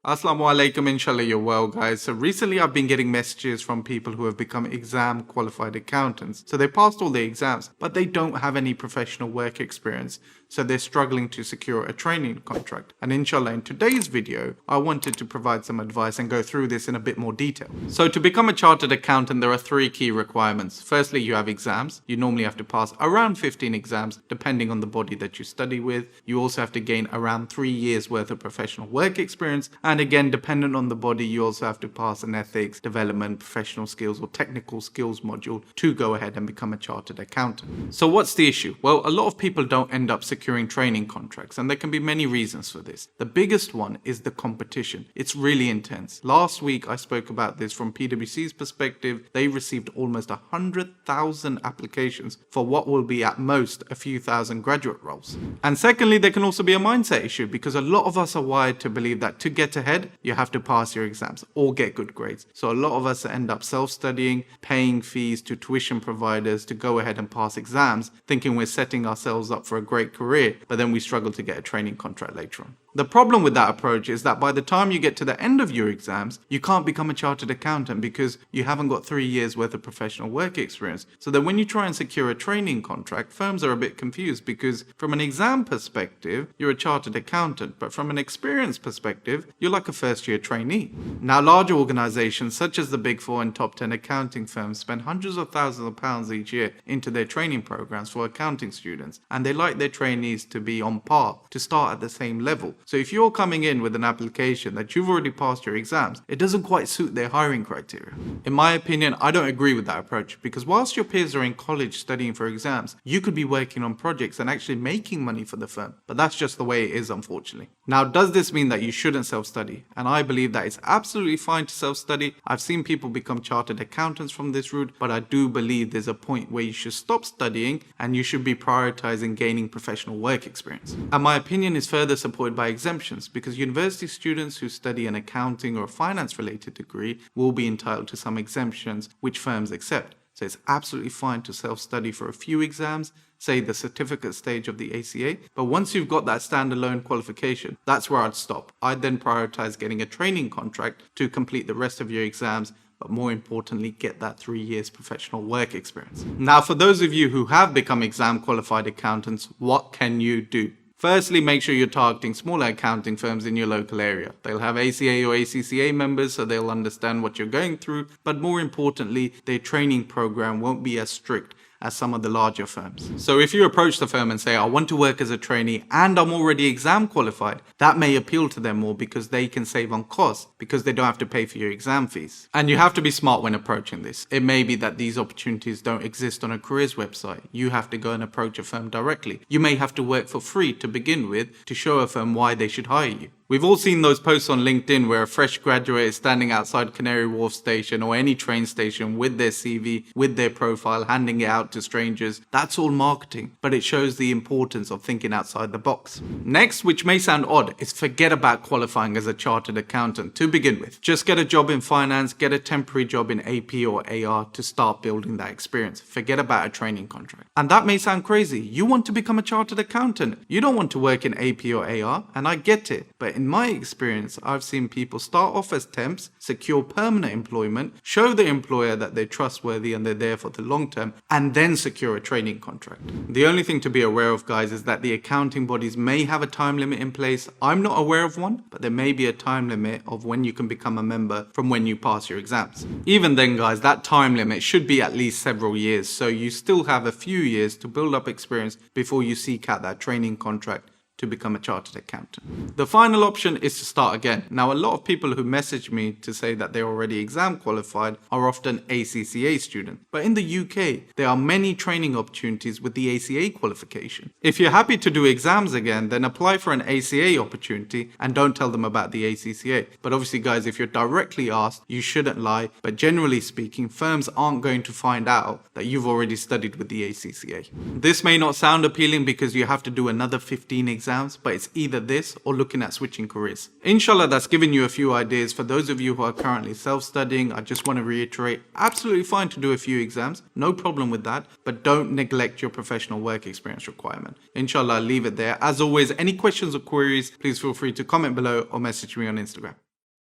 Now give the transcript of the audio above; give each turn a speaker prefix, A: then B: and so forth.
A: Assalamu alaikum, inshallah you're well guys. So recently I've been getting messages from people who have become exam qualified accountants. So they passed all the exams, but they don't have any professional work experience. So they're struggling to secure a training contract. And inshallah in today's video, I wanted to provide some advice and go through this in a bit more detail. So to become a chartered accountant, there are three key requirements. Firstly, you have exams. You normally have to pass around 15 exams, depending on the body that you study with. You also have to gain around 3 years worth of professional work experience. And again, dependent on the body, you also have to pass an ethics, development, professional skills or technical skills module to go ahead and become a chartered accountant. So what's the issue? Well, a lot of people don't end up securing training contracts, and there can be many reasons for this. The biggest one is the competition. It's really intense. Last week, I spoke about this from PwC's perspective. They received almost 100,000 applications for what will be at most a few thousand graduate roles. And secondly, there can also be a mindset issue because a lot of us are wired to believe that to get ahead, you have to pass your exams or get good grades. So a lot of us end up self-studying, paying fees to tuition providers to go ahead and pass exams, thinking we're setting ourselves up for a great career, but then we struggle to get a training contract later on. The problem with that approach is that by the time you get to the end of your exams, you can't become a chartered accountant because you haven't got 3 years worth of professional work experience. So then when you try and secure a training contract, firms are a bit confused because from an exam perspective, you're a chartered accountant, but from an experience perspective, you're like a first-year trainee. Now, larger organizations such as the Big Four and top 10 accounting firms spend hundreds of thousands of pounds each year into their training programs for accounting students, and they like their trainees to be on par, to start at the same level. So if you're coming in with an application that you've already passed your exams, it doesn't quite suit their hiring criteria. In my opinion, I don't agree with that approach because whilst your peers are in college studying for exams, you could be working on projects and actually making money for the firm. But that's just the way it is, unfortunately. Now, does this mean that you shouldn't self-study? And I believe that it's absolutely fine to self-study. I've seen people become chartered accountants from this route, but I do believe there's a point where you should stop studying and you should be prioritizing gaining professional work experience. And my opinion is further supported by exemptions because university students who study an accounting or finance related degree will be entitled to some exemptions which firms accept. So it's absolutely fine to self-study for a few exams, say the certificate stage of the ACA, but once you've got that standalone qualification, that's where I'd stop. I'd then prioritize getting a training contract to complete the rest of your exams, but more importantly, get that 3 years professional work experience. Now, for those of you who have become exam qualified accountants, what can you do? Firstly, make sure you're targeting smaller accounting firms in your local area. They'll have ACA or ACCA members, so they'll understand what you're going through, but more importantly, their training program won't be as strict as some of the larger firms. So if you approach the firm and say, I want to work as a trainee and I'm already exam qualified, that may appeal to them more because they can save on costs because they don't have to pay for your exam fees. And you have to be smart when approaching this. It may be that these opportunities don't exist on a careers website. You have to go and approach a firm directly. You may have to work for free to begin with to show a firm why they should hire you. We've all seen those posts on LinkedIn where a fresh graduate is standing outside Canary Wharf station or any train station with their CV, with their profile, handing it out to strangers. That's all marketing, but it shows the importance of thinking outside the box. Next, which may sound odd, is forget about qualifying as a chartered accountant to begin with. Just get a job in finance, get a temporary job in AP or AR to start building that experience. Forget about a training contract. And that may sound crazy. You want to become a chartered accountant. You don't want to work in AP or AR, and I get it, but in my experience, I've seen people start off as temps, secure permanent employment, show the employer that they're trustworthy and they're there for the long term, and then secure a training contract. The only thing to be aware of, guys, is that the accounting bodies may have a time limit in place. I'm not aware of one, but there may be a time limit of when you can become a member from when you pass your exams. Even then, guys, that time limit should be at least several years, so you still have a few years to build up experience before you seek out that training contract to become a chartered accountant. The final option is to start again. Now, a lot of people who message me to say that they're already exam qualified are often ACCA students. But in the UK, there are many training opportunities with the ACA qualification. If you're happy to do exams again, then apply for an ACA opportunity and don't tell them about the ACCA. But obviously, guys, if you're directly asked, you shouldn't lie. But generally speaking, firms aren't going to find out that you've already studied with the ACCA. This may not sound appealing because you have to do another 15 exams, but it's either this or looking at switching careers. Inshallah, that's given you a few ideas. For those of you who are currently self-studying, I just want to reiterate, absolutely fine to do a few exams, no problem with that, but don't neglect your professional work experience requirement. Inshallah, I'll leave it there. As always, any questions or queries, please feel free to comment below or message me on Instagram.